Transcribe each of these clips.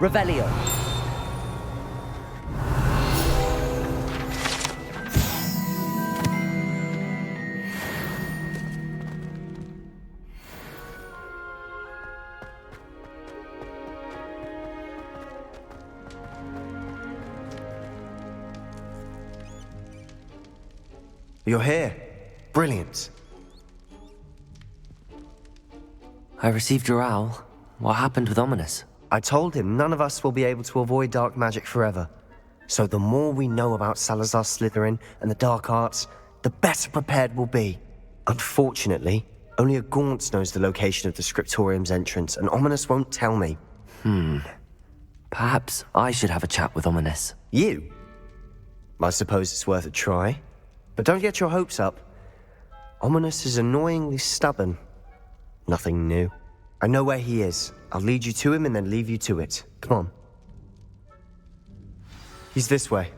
Revelio. You're here. Brilliant. I received your owl. What happened with Ominous? I told him none of us will be able to avoid dark magic forever. So the more we know about Salazar Slytherin and the dark arts, the better prepared we'll be. Unfortunately, only a Gaunt knows the location of the Scriptorium's entrance, and Ominous won't tell me. Perhaps I should have a chat with Ominous. You? I suppose it's worth a try. But don't get your hopes up. Ominous is annoyingly stubborn. Nothing new. I know where he is. I'll lead you to him and then leave you to it. Come on. He's this way.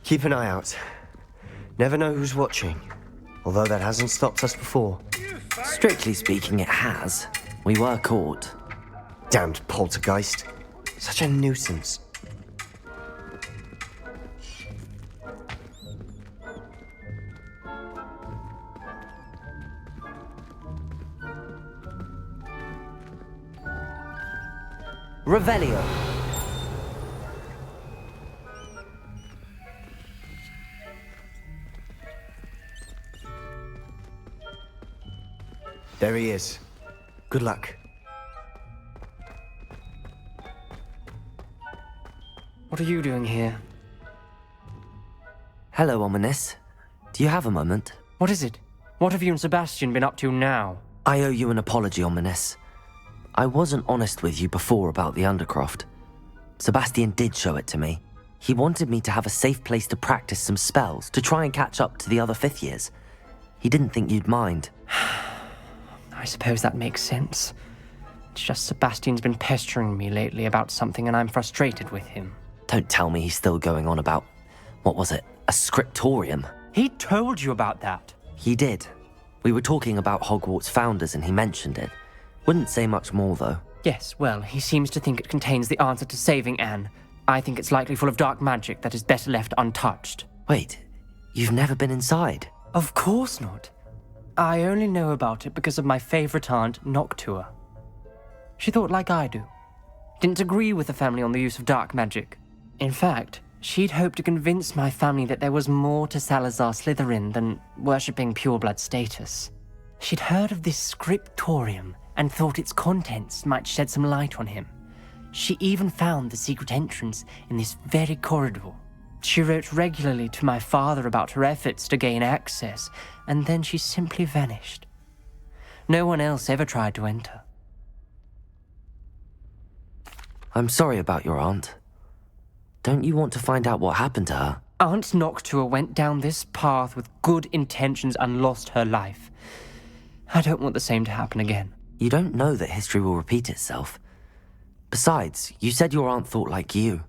Keep an eye out. Never know who's watching. Although that hasn't stopped us before. Strictly speaking, it has. We were caught. Damned poltergeist. Such a nuisance. Revelio. There he is. Good luck. What are you doing here? Hello, Ominous. Do you have a moment? What is it? What have you and Sebastian been up to now? I owe you an apology, Ominous. I wasn't honest with you before about the Undercroft. Sebastian did show it to me. He wanted me to have a safe place to practice some spells to try and catch up to the other fifth years. He didn't think you'd mind. I suppose that makes sense. It's just Sebastian's been pestering me lately about something and I'm frustrated with him. Don't tell me he's still going on about, what was it, a scriptorium? He told you about that. He did. We were talking about Hogwarts founders and he mentioned it. Wouldn't say much more, though. Yes, well, he seems to think it contains the answer to saving Anne. I think it's likely full of dark magic that is better left untouched. Wait, you've never been inside? Of course not. I only know about it because of my favourite aunt, Noctua. She thought like I do. Didn't agree with the family on the use of dark magic. In fact, she'd hoped to convince my family that there was more to Salazar Slytherin than worshipping pureblood status. She'd heard of this scriptorium and thought its contents might shed some light on him. She even found the secret entrance in this very corridor. She wrote regularly to my father about her efforts to gain access, and then she simply vanished. No one else ever tried to enter. I'm sorry about your aunt. Don't you want to find out what happened to her? Aunt Noctua went down this path with good intentions and lost her life. I don't want the same to happen again. You don't know that history will repeat itself. Besides, you said your aunt thought like you.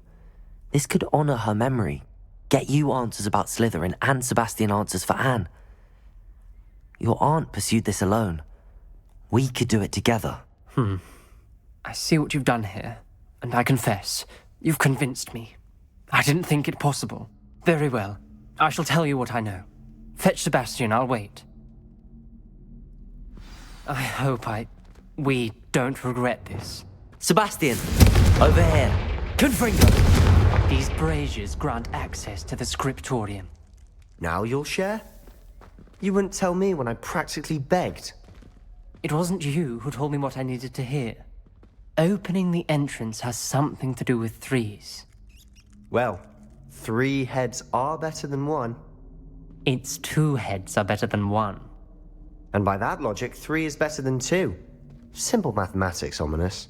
This could honor her memory, get you answers about Slytherin and Sebastian answers for Anne. Your aunt pursued this alone. We could do it together. I see what you've done here, and I confess, you've convinced me. I didn't think it possible. Very well, I shall tell you what I know. Fetch Sebastian, I'll wait. I hope we don't regret this. Sebastian! Over here! Confringo! These braziers grant access to the scriptorium. Now you'll share? You wouldn't tell me when I practically begged. It wasn't you who told me what I needed to hear. Opening the entrance has something to do with threes. Well, 3 heads are better than 1. Its 2 heads are better than 1. And by that logic, 3 is better than 2. Simple mathematics, Ominous.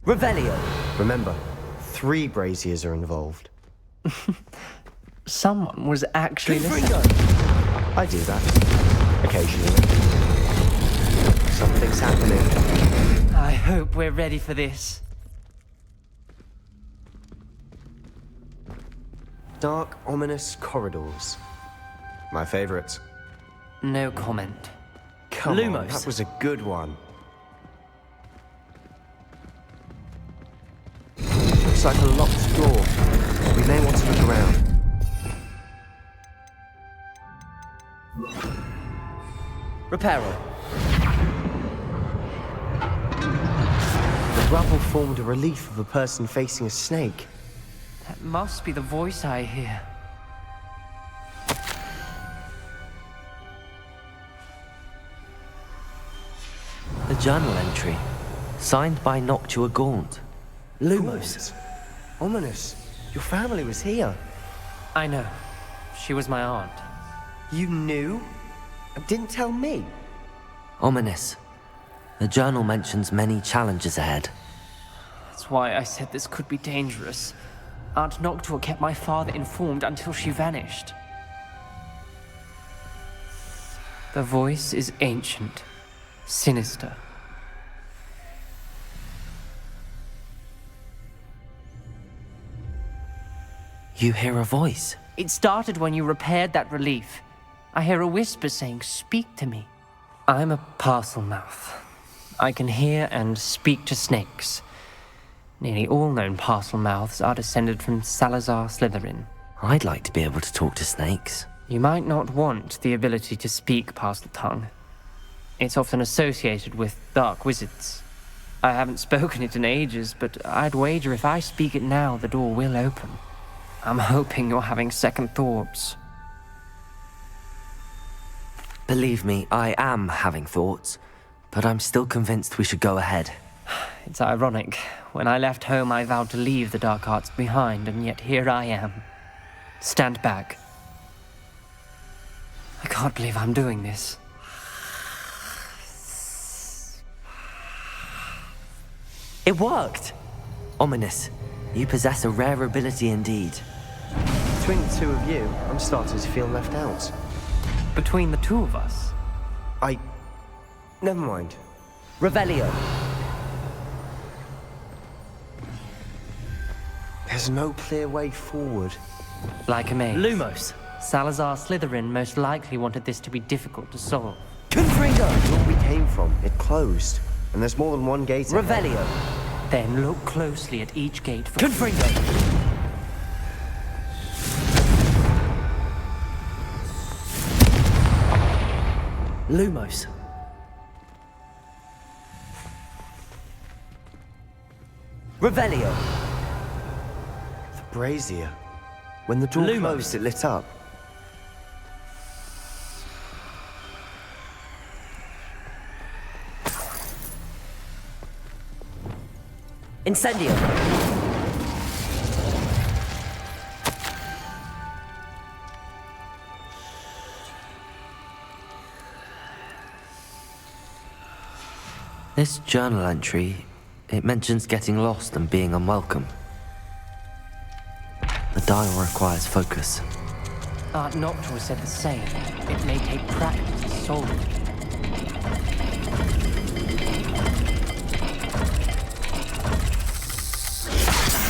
Revelio! Remember, 3 braziers are involved. Someone was actually listening. I do that. Occasionally. Something's happening. I hope we're ready for this. Dark, ominous corridors. My favorite. No comment. Come on, Lumos. that was a good one. Looks like a locked door. We may want to look around. Reparo. The rubble formed a relief of a person facing a snake. That must be the voice I hear. A journal entry. Signed by Noctua Gaunt. Lumos. Ominous. Your family was here. I know. She was my aunt. You knew? And didn't tell me? Ominous. The journal mentions many challenges ahead. That's why I said this could be dangerous. Aunt Noctua kept my father informed until she vanished. The voice is ancient, sinister. You hear a voice. It started when you repaired that relief. I hear a whisper saying, "Speak to me." I'm a parcel mouth. I can hear and speak to snakes. Nearly all known parcel mouths are descended from Salazar Slytherin. I'd like to be able to talk to snakes. You might not want the ability to speak parcel tongue. It's often associated with dark wizards. I haven't spoken it in ages, but I'd wager if I speak it now, the door will open. I'm hoping you're having second thoughts. Believe me, I am having thoughts, but I'm still convinced we should go ahead. It's ironic. When I left home, I vowed to leave the dark arts behind, and yet here I am. Stand back. I can't believe I'm doing this. It worked! Ominous. You possess a rare ability indeed. Between the two of you, I'm starting to feel left out. Between the two of us, Never mind. Revelio. There's no clear way forward. like a maze. Lumos. Salazar Slytherin most likely wanted this to be difficult to solve. Confringo. Where we came from, it closed. And there's more than one gate ahead. Revelio. Then look closely at each gate for... Confringo. Lumos. Revelio. The brazier. When the door Lumos. closed, it lit up. Incendio. This journal entry, it mentions getting lost and being unwelcome. The dial requires focus. Aunt Noctua said the same. It may take practice to solve it.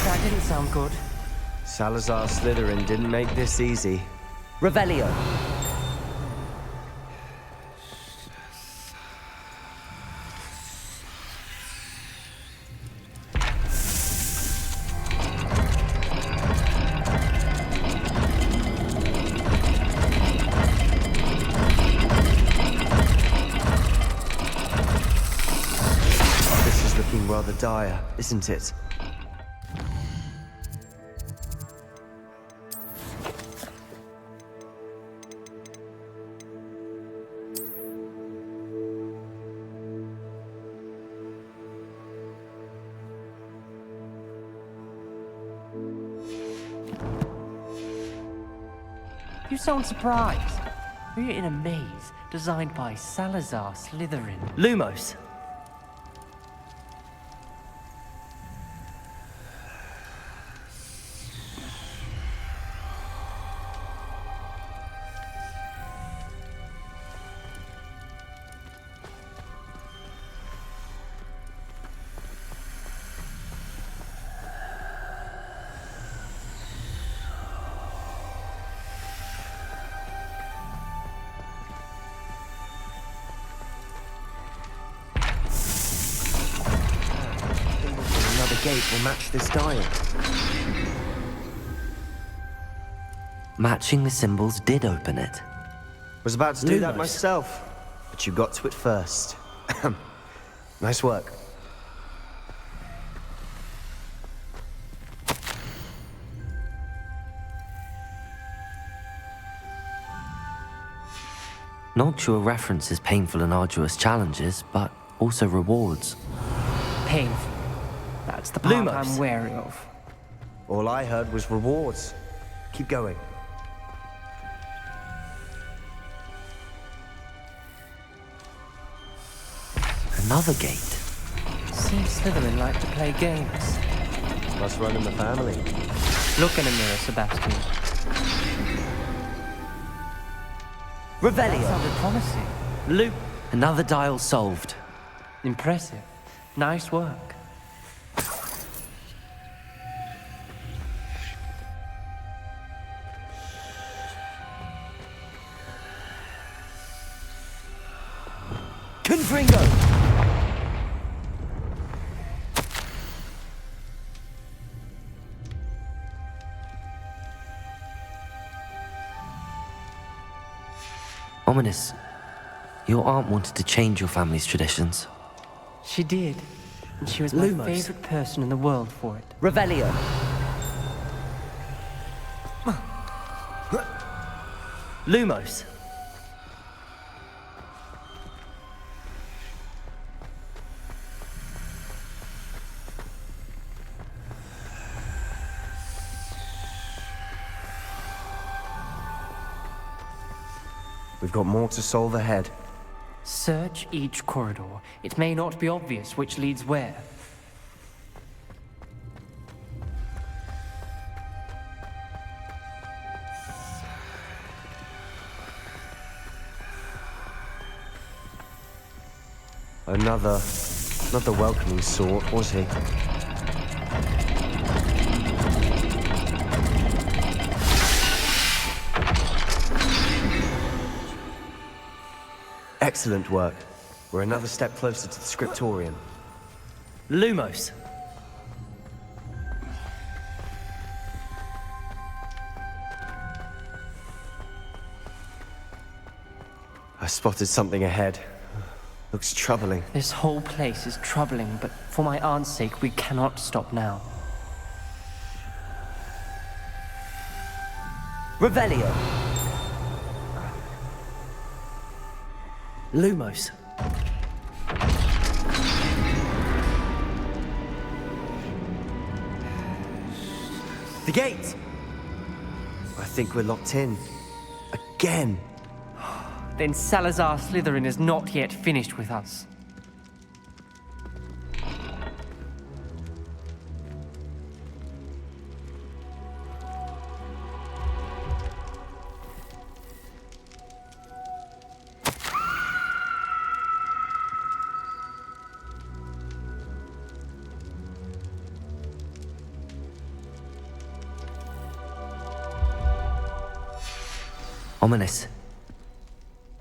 That didn't sound good. Salazar Slytherin didn't make this easy. Revelio. This is looking rather dire, isn't it? You sound surprised. We're in a maze designed by Salazar Slytherin. Lumos. the gate will match this dial. Matching the symbols did open it. Was about to do that Lumos. myself, but you got to it first. Nice work. Noctua references painful and arduous challenges, but also rewards. Painful. That's the part Lumos. I'm wary of. All I heard was rewards. Keep going. Another gate. Seems Slytherin like to play games. Must run in the family. Look in a mirror, Sebastian. That Revelio. sounded promising. Loop. Another dial solved. Impressive. Nice work. Confringo. Ominous. Your aunt wanted to change your family's traditions. She did. And she was my Lumos. favorite person in the world for it. Revelio. Lumos. We've got more to solve ahead. Search each corridor. It may not be obvious which leads where. Another, not the welcoming sort, was he? Excellent work. We're another step closer to the scriptorium. Lumos. I spotted something ahead. Looks troubling. This whole place is troubling, but for my aunt's sake, we cannot stop now. Revelio. Lumos. The gate! I think we're locked in. Again! Then Salazar Slytherin is not yet finished with us. Ominous.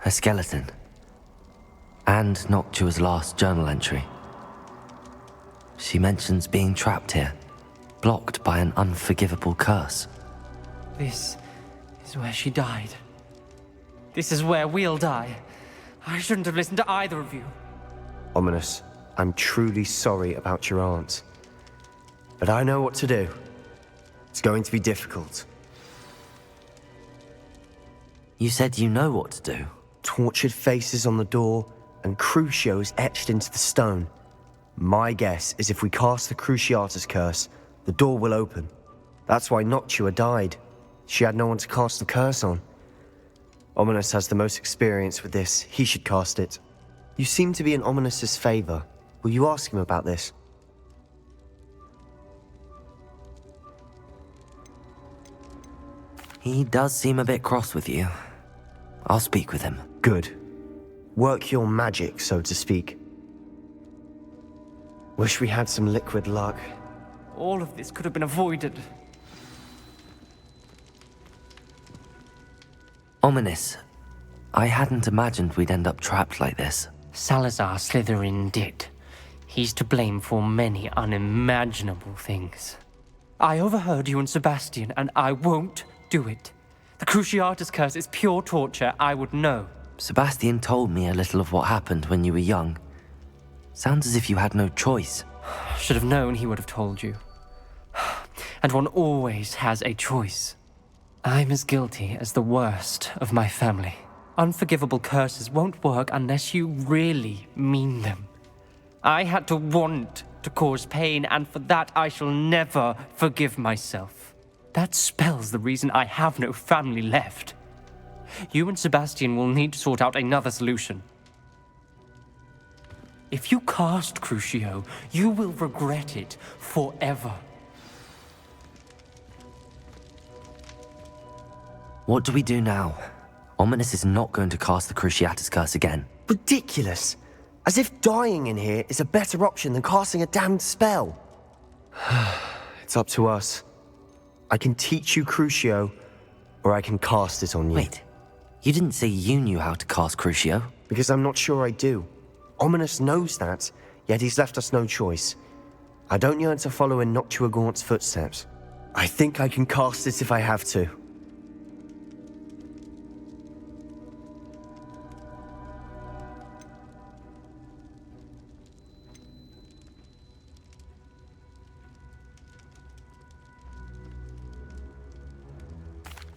A skeleton. And Noctua's last journal entry. She mentions being trapped here, blocked by an unforgivable curse. This is where she died. This is where we'll die. I shouldn't have listened to either of you. Ominous, I'm truly sorry about your aunt. But I know what to do. It's going to be difficult. You said you know what to do. Tortured faces on the door and Crucios etched into the stone. My guess is if we cast the Cruciatus curse, the door will open. That's why Noctua died. She had no one to cast the curse on. Ominous has the most experience with this. He should cast it. You seem to be in Ominous's favor. Will you ask him about this? He does seem a bit cross with you. I'll speak with him. Good. Work your magic, so to speak. Wish we had some liquid luck. All of this could have been avoided. Ominous. I hadn't imagined we'd end up trapped like this. Salazar Slytherin did. He's to blame for many unimaginable things. I overheard you and Sebastian, and I won't do it. The Cruciatus curse is pure torture, I would know. Sebastian told me a little of what happened when you were young. Sounds as if you had no choice. Should have known he would have told you. And one always has a choice. I'm as guilty as the worst of my family. Unforgivable curses won't work unless you really mean them. I had to want to cause pain, and for that I shall never forgive myself. That spells the reason I have no family left. You and Sebastian will need to sort out another solution. If you cast Crucio, you will regret it forever. What do we do now? Ominous is not going to cast the Cruciatus curse again. Ridiculous. As if dying in here is a better option than casting a damned spell. It's up to us. I can teach you Crucio, or I can cast it on you. Wait, you didn't say you knew how to cast Crucio? Because I'm not sure I do. Ominous knows that, yet he's left us no choice. I don't yearn to follow in Hogwarts' footsteps. I think I can cast it if I have to.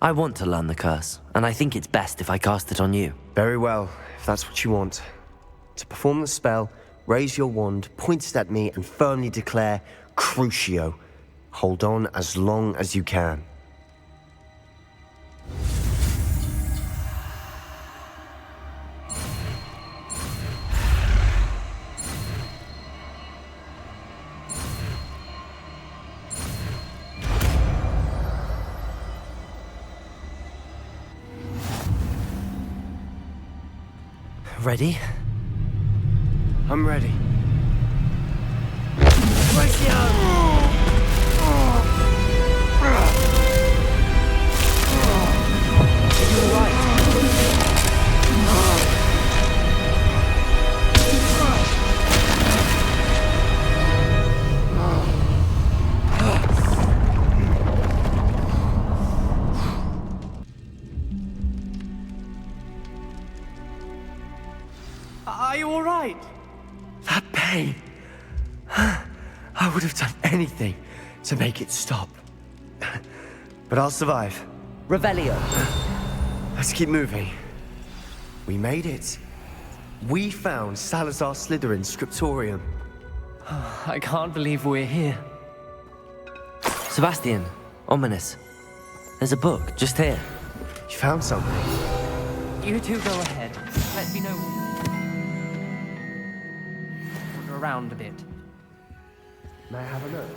I want to learn the curse, and I think it's best if I cast it on you. Very well, if that's what you want. To perform the spell, raise your wand, point it at me, and firmly declare Crucio. Hold on as long as you can. Ready? I'm ready. Are you all right? That pain. I would have done anything to make it stop. But I'll survive. Revelio. Let's keep moving. We made it. We found Salazar Slytherin's scriptorium. I can't believe we're here. Sebastian, Ominous. There's a book just here. You found something. You two go ahead. Let me know. Wander around a bit. May I have a look?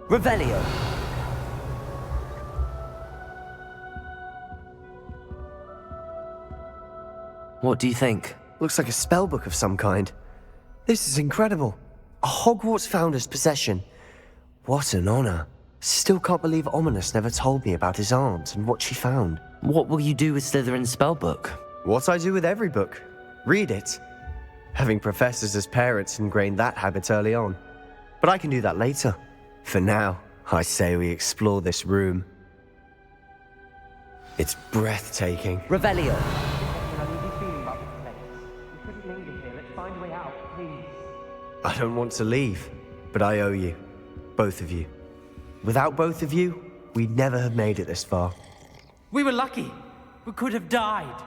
Revelio. What do you think? Looks like a spellbook of some kind. This is incredible. A Hogwarts founder's possession. What an honor. Still can't believe Ominous never told me about his aunt and what she found. What will you do with Slytherin's spellbook? What I do with every book. Read it. Having professors as parents ingrained that habit early on. But I can do that later. For now, I say we explore this room. It's breathtaking. Revelio. I don't want to leave, but I owe you. Both of you. Without both of you, we'd never have made it this far. We were lucky. We could have died.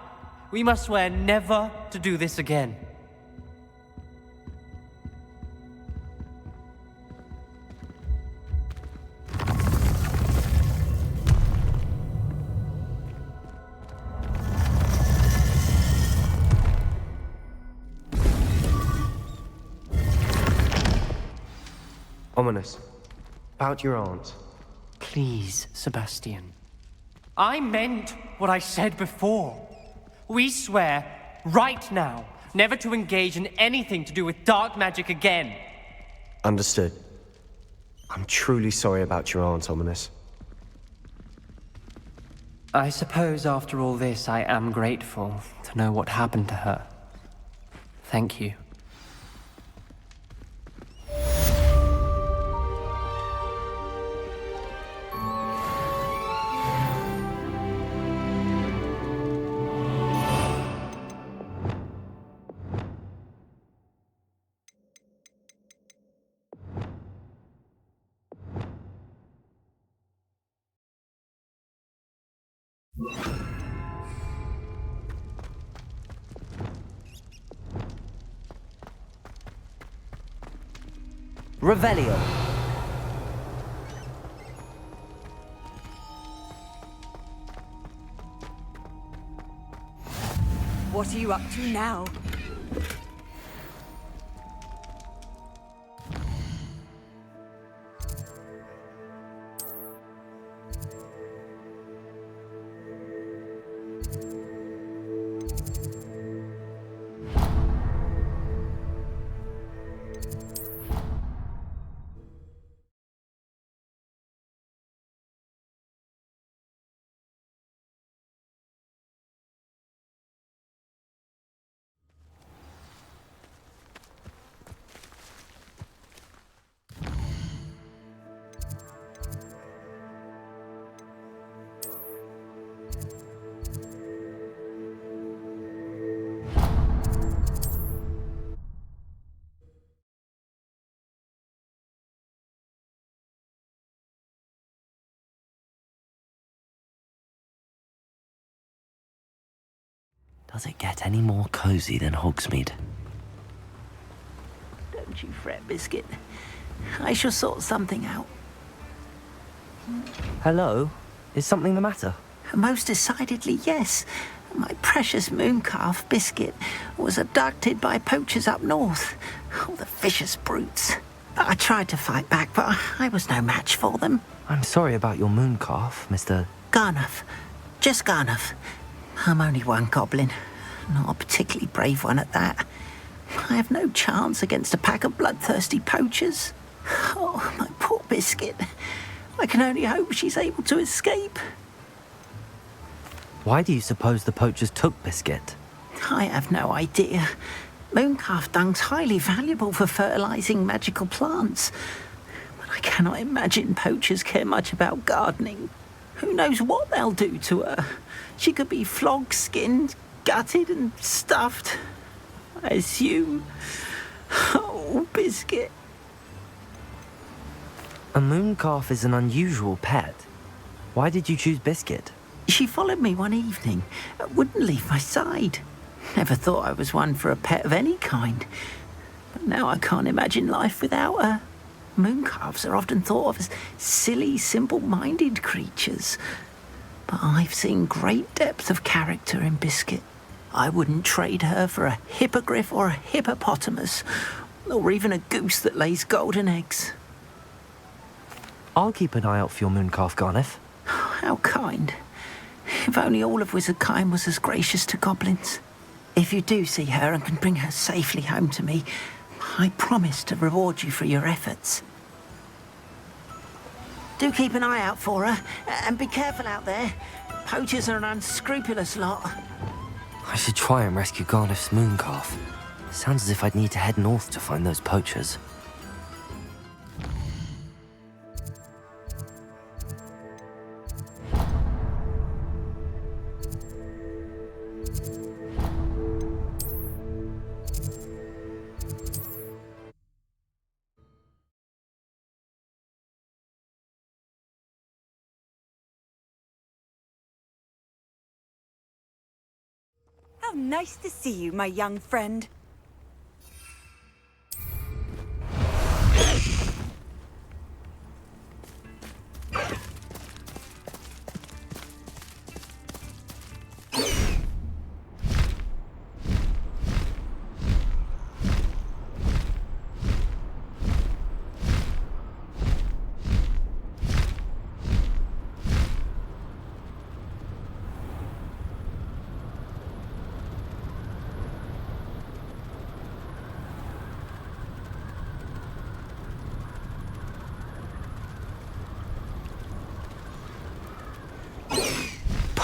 We must swear never to do this again. Ominous. About your aunt. Please, Sebastian. I meant what I said before. We swear, right now, never to engage in anything to do with dark magic again. Understood. I'm truly sorry about your aunt, Ominous. I suppose after all this, I am grateful to know what happened to her. Thank you. Revelio. What are you up to now? Does it get any more cozy than Hogsmeade? Don't you fret, Biscuit. I shall sort something out. Hello? Is something the matter? Most decidedly, yes. My precious mooncalf, Biscuit, was abducted by poachers up north. Oh, the vicious brutes. I tried to fight back, but I was no match for them. I'm sorry about your mooncalf, Mr. Garnuff. Just Garnuff. I'm only one goblin. Not a particularly brave one at that. I have no chance against a pack of bloodthirsty poachers. Oh, my poor Biscuit. I can only hope she's able to escape. Why do you suppose the poachers took Biscuit? I have no idea. Mooncalf dung's highly valuable for fertilizing magical plants. But I cannot imagine poachers care much about gardening. Who knows what they'll do to her? She could be flogged, skinned, gutted and stuffed. I assume. Oh, Biscuit. A mooncalf is an unusual pet. Why did you choose Biscuit? She followed me one evening, wouldn't leave my side. Never thought I was one for a pet of any kind. But now I can't imagine life without her. Mooncalves are often thought of as silly, simple-minded creatures. But I've seen great depth of character in Biscuit. I wouldn't trade her for a hippogriff or a hippopotamus, or even a goose that lays golden eggs. I'll keep an eye out for your mooncalf, Garniff. How kind. If only all of Wizardkind was as gracious to goblins. If you do see her and can bring her safely home to me, I promise to reward you for your efforts. Do keep an eye out for her, and be careful out there. Poachers are an unscrupulous lot. I should try and rescue Garniff's mooncalf. Sounds as if I'd need to head north to find those poachers. How nice to see you, my young friend.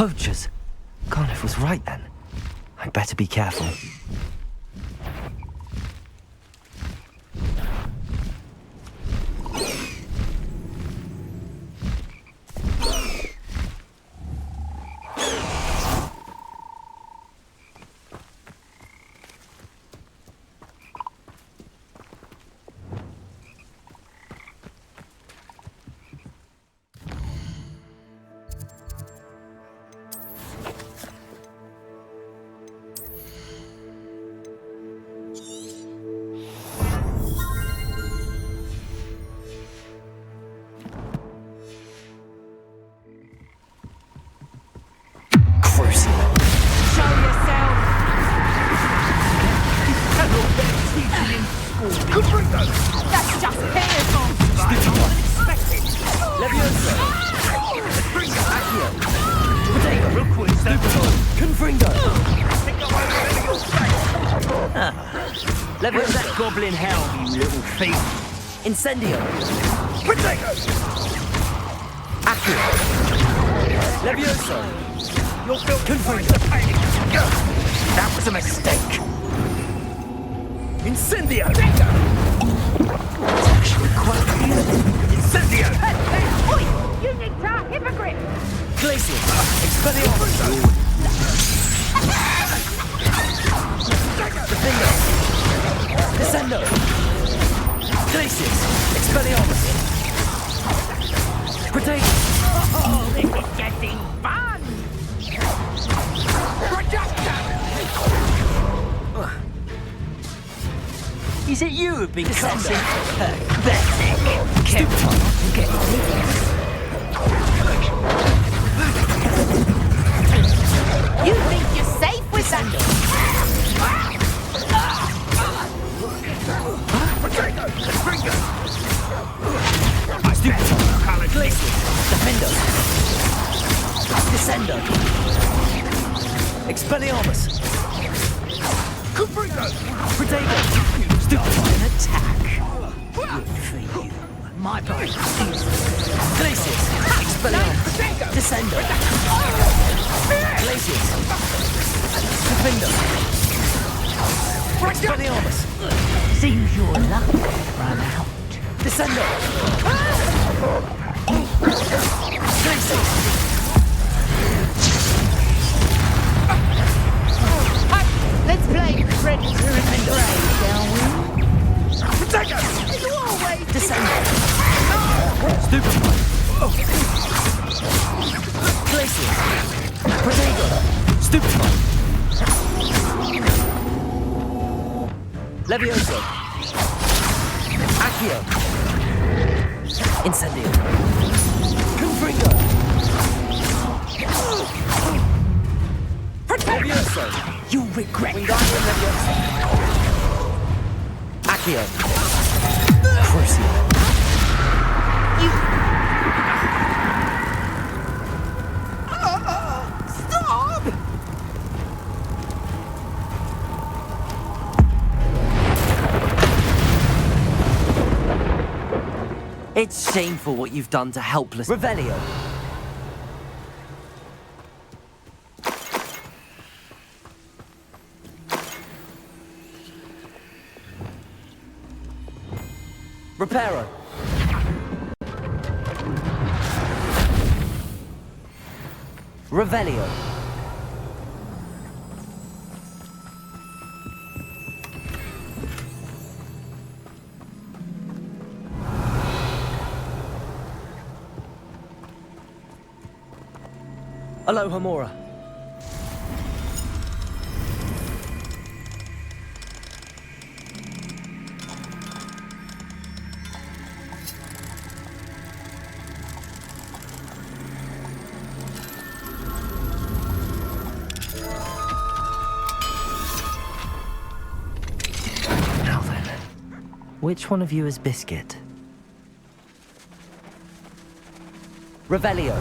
Poachers. Garniff was right then. I'd better be careful. That's just painful! Unexpected! Leviosa! Accio! Potato! Confringo! Where's that goblin hell, you little thief? Incendio! Potato! Accio! Leviosa! You're built Confringo! That was a mistake! Incendio! It's actually quite beautiful. Incendio! Hey, oi! You need to hypocrite! Glacius! Expelliarmus! Defendo! Descendo! Glacius! Expelliarmus! Protego! Oh, this is getting fun! Is it you who've been cussing? Pathetic! Stupid! Get You think you're safe with that? Stupid! Glacius! Defendo! Descendo! Expelliarmus! Protego! Stupid attack! Good for you. My body. Glacius! Expelliarmus! Descendo! Glacius! Defendo! Expelliarmus! Seems your luck ran out. Descendo! Glacius! Let's play Predator and Prey, shall we? Protego! You always Descendo! Stupid! Glacius! Protego! Stupid! Levioso! Accio! Incendio! Confringo! Levioso! You regret Wingardium Leviosa! Accio! Crucio! stop! It's shameful what you've done to helpless Revelio. Reparo. Revelio. Aloha Mora. Now then, which one of you is Biscuit? Revelio.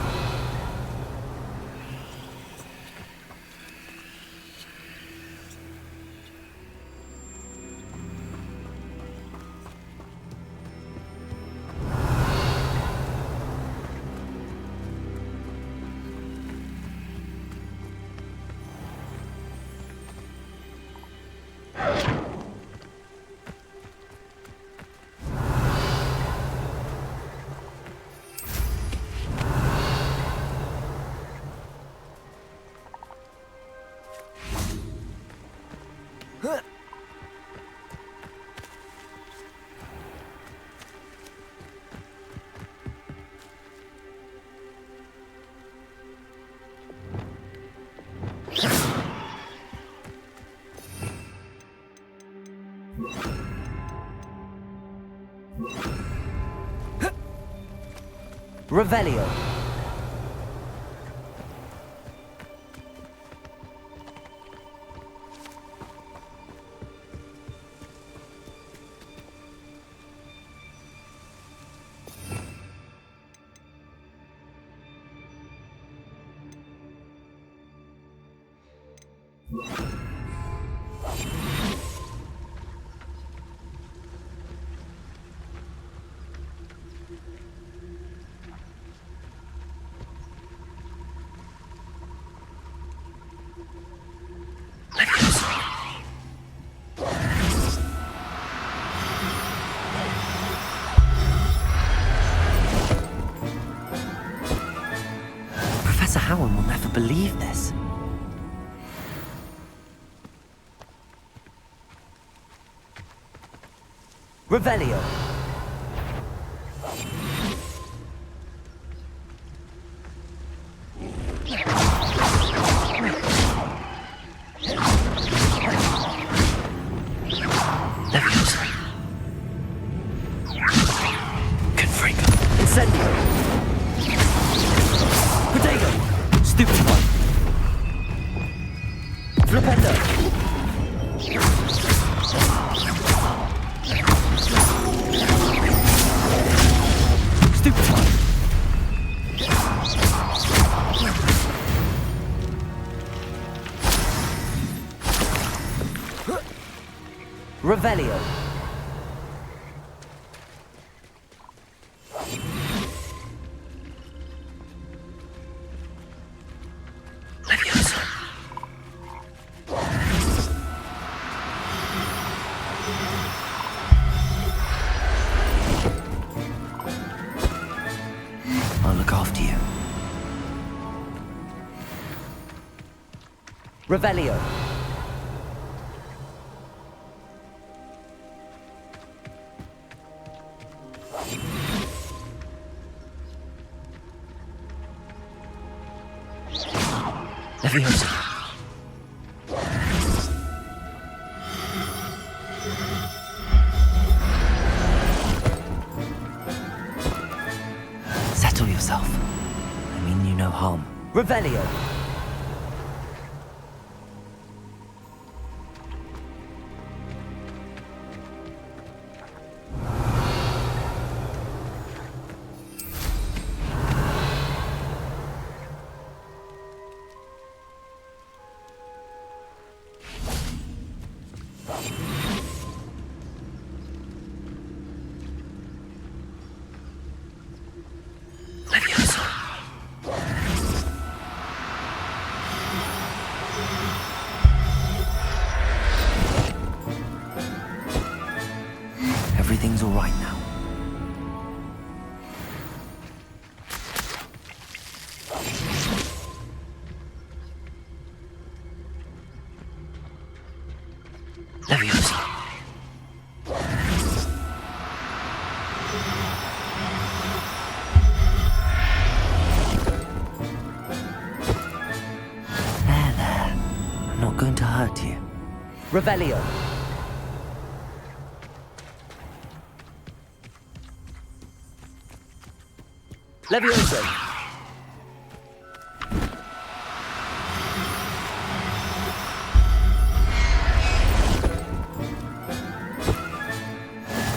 Revelio. Professor Howard will never believe this. Revelio. Leviosa. Confringo. Incendio. Potato. Stupid one. Flipendo. Stupid one. Revelio. Leviosa. I'll look after you. Revelio. Leviosa. Settle yourself. I mean you no harm. Revelio. Leviosa. Everything's all right now. Leviosa. There. I'm not going to hurt you. Revelio. Leviosa.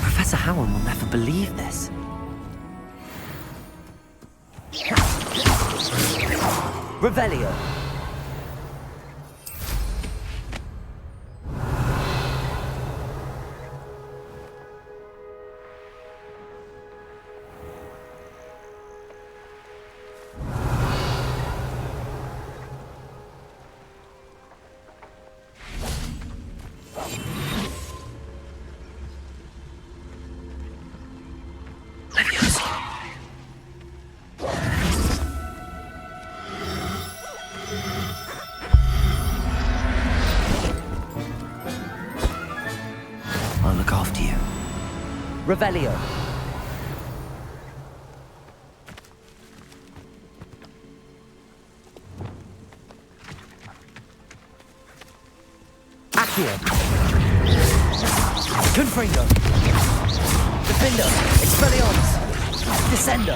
Professor Howard will never believe this. Revelio. Leviosa. Revelio. Accio. Confringo. Defendo. Expelliarmus. Descendo.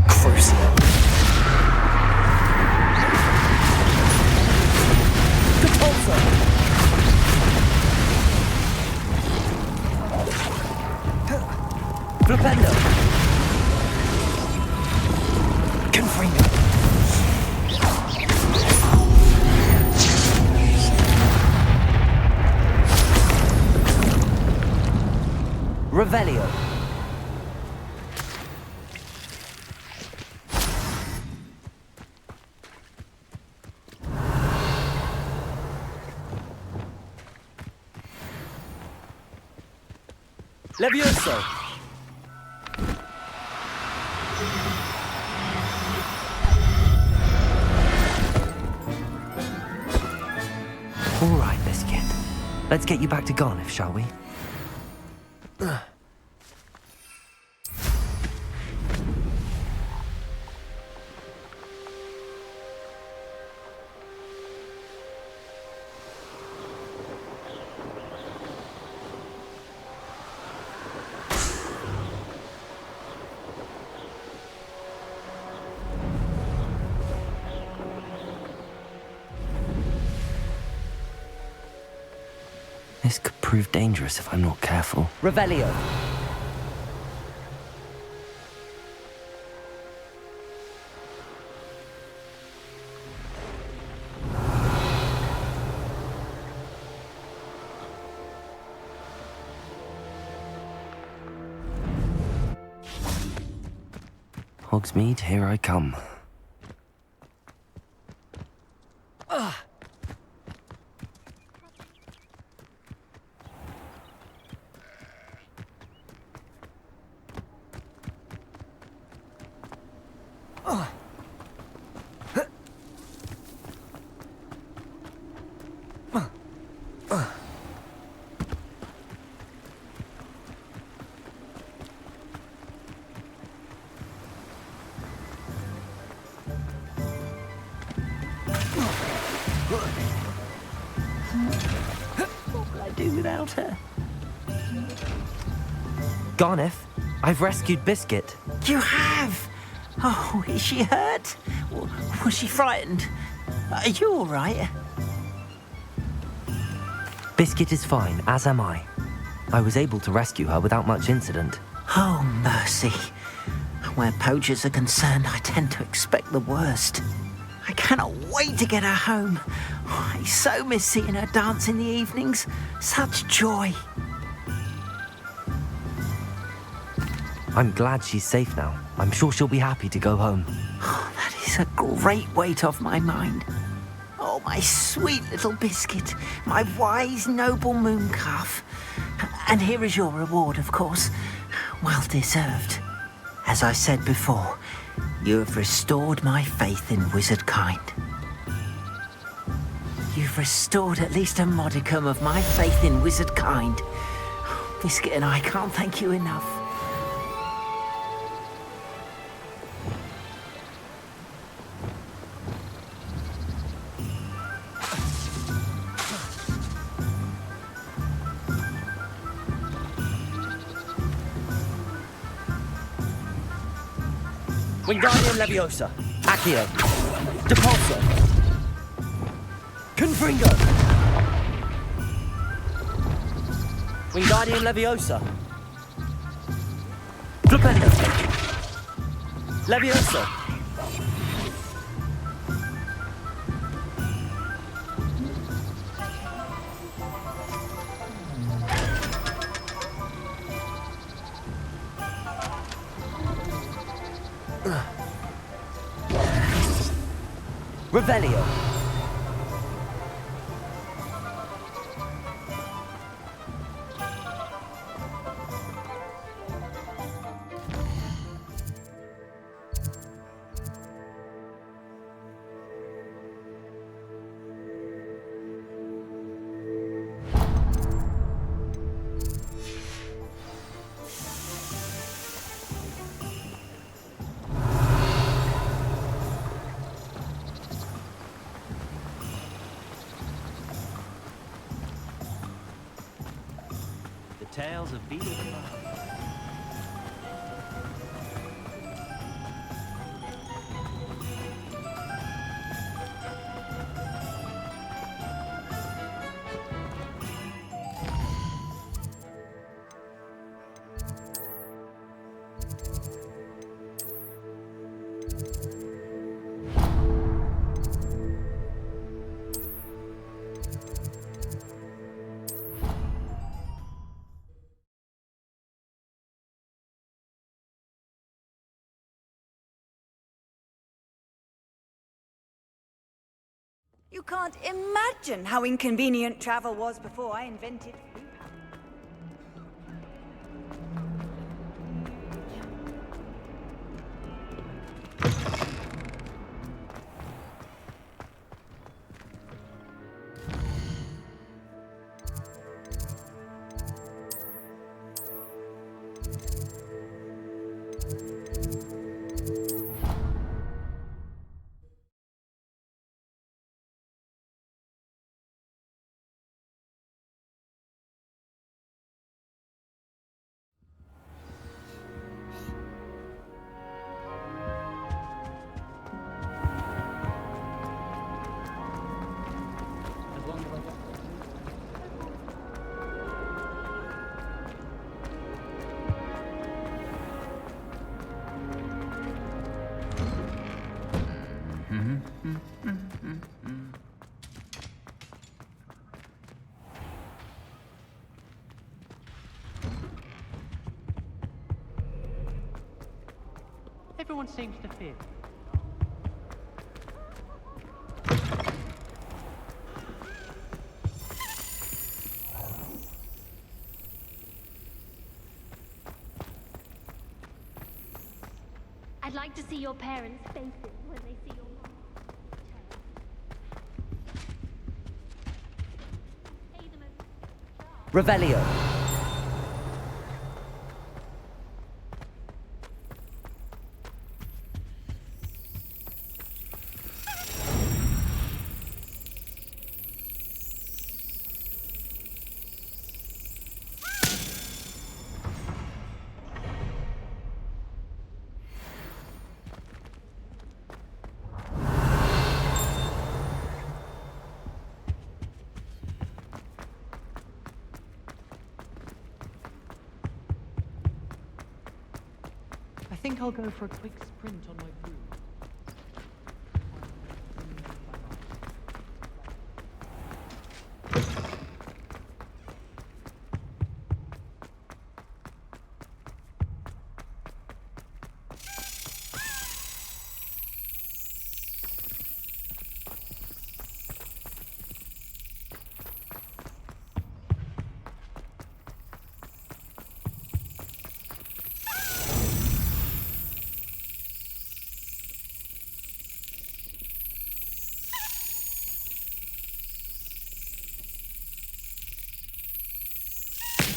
Crucio. Capulso. Flipendo. Confringo. Revelio. Levioso. All right, Biscuit. Let's get you back to Garniff, shall we? This could prove dangerous if I'm not careful. Revelio. Hogsmeade, here I come. What will I do without her? Garniff, I've rescued Biscuit. You have? Oh, is she hurt? Was she frightened? Are you all right? Biscuit is fine, as am I. I was able to rescue her without much incident. Oh, mercy. Where poachers are concerned, I tend to expect the worst. I cannot wait to get her home. I so miss seeing her dance in the evenings. Such joy. I'm glad she's safe now. I'm sure she'll be happy to go home. Oh, that is a great weight off my mind. Oh, my sweet little Biscuit, my wise, noble moon calf. And here is your reward, of course. Well deserved. As I said before, you have restored my faith in wizard kind. You've restored at least a modicum of my faith in wizard kind. Biscuit and I can't thank you enough. Wingardium Leviosa. Accio. Depulso. Confringo. Wingardium Leviosa. Flipendo. Levioso. Revelio. Tales of being alive. You can't imagine how inconvenient travel was before I invented food. Everyone seems to fear. I'd like to see your parents' faces when they see your mom. Pay them a Revelio. I think I'll go for a quick sprint on my broom.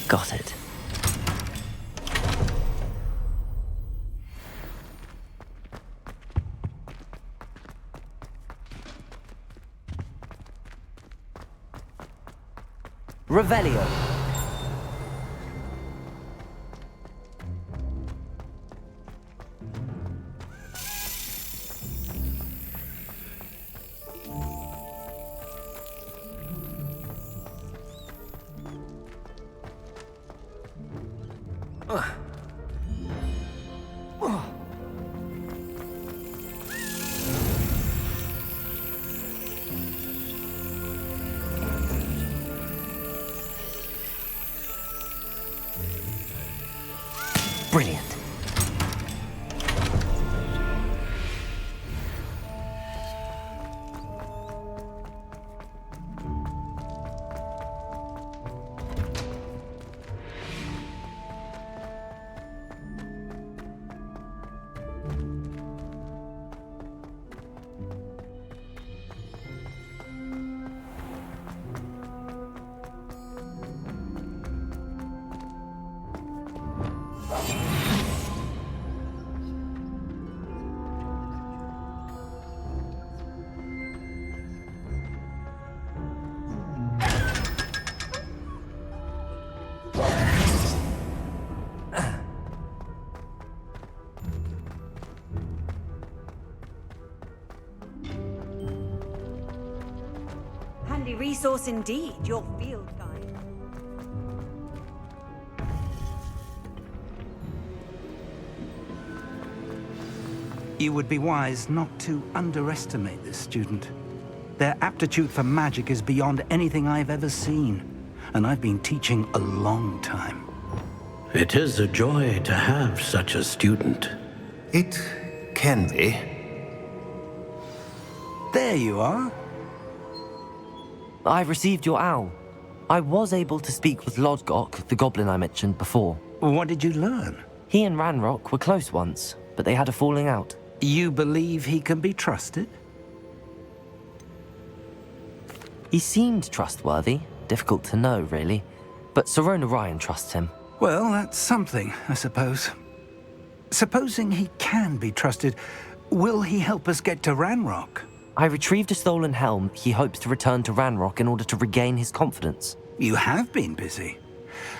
Got it. Revelio. Brilliant. handy resource indeed, your field guide. You would be wise not to underestimate this student. Their aptitude for magic is beyond anything I've ever seen, and I've been teaching a long time. It is a joy to have such a student. It can be. There you are. I received your owl. I was able to speak with Lodgok, the goblin I mentioned before. What did you learn? He and Ranrock were close once, but they had a falling out. You believe he can be trusted? He seemed trustworthy. Difficult to know, really. But Sirona Ryan trusts him. Well, that's something, I suppose. Supposing he can be trusted, will he help us get to Ranrock? I retrieved a stolen helm he hopes to return to Ranrock in order to regain his confidence. You have been busy.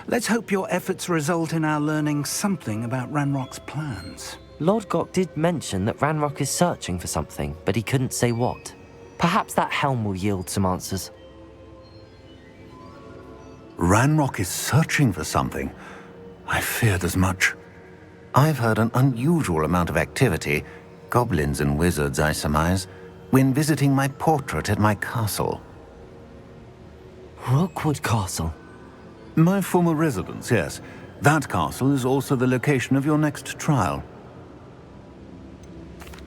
Let's hope your efforts result in our learning something about Ranrock's plans. Lodgok did mention that Ranrock is searching for something, but he couldn't say what. Perhaps that helm will yield some answers. Ranrock is searching for something. I feared as much. I've heard an unusual amount of activity, goblins and wizards, I surmise, when visiting my portrait at my castle. Rookwood Castle? My former residence, yes. That castle is also the location of your next trial.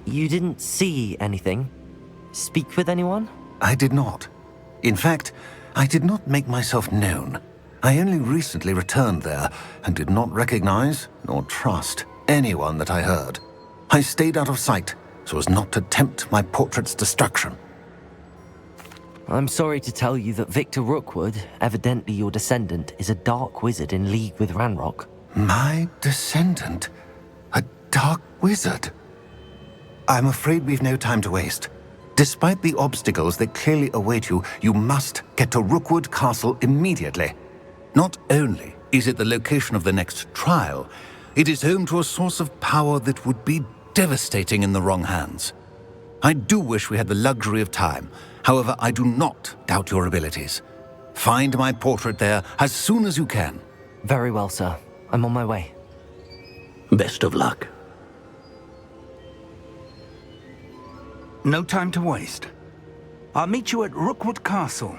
You didn't see anything? Speak with anyone? I did not. In fact, I did not make myself known. I only recently returned there and did not recognize nor trust anyone that I heard. I stayed out of sight so as not to tempt my portrait's destruction. I'm sorry to tell you that Victor Rookwood, evidently your descendant, is a dark wizard in league with Ranrock. My descendant? A dark wizard? I'm afraid we've no time to waste. Despite the obstacles that clearly await you, you must get to Rookwood Castle immediately. Not only is it the location of the next trial, it is home to a source of power that would be devastating in the wrong hands. I do wish we had the luxury of time. However, I do not doubt your abilities. Find my portrait there as soon as you can. Very well, sir. I'm on my way. Best of luck. No time to waste. I'll meet you at Rookwood Castle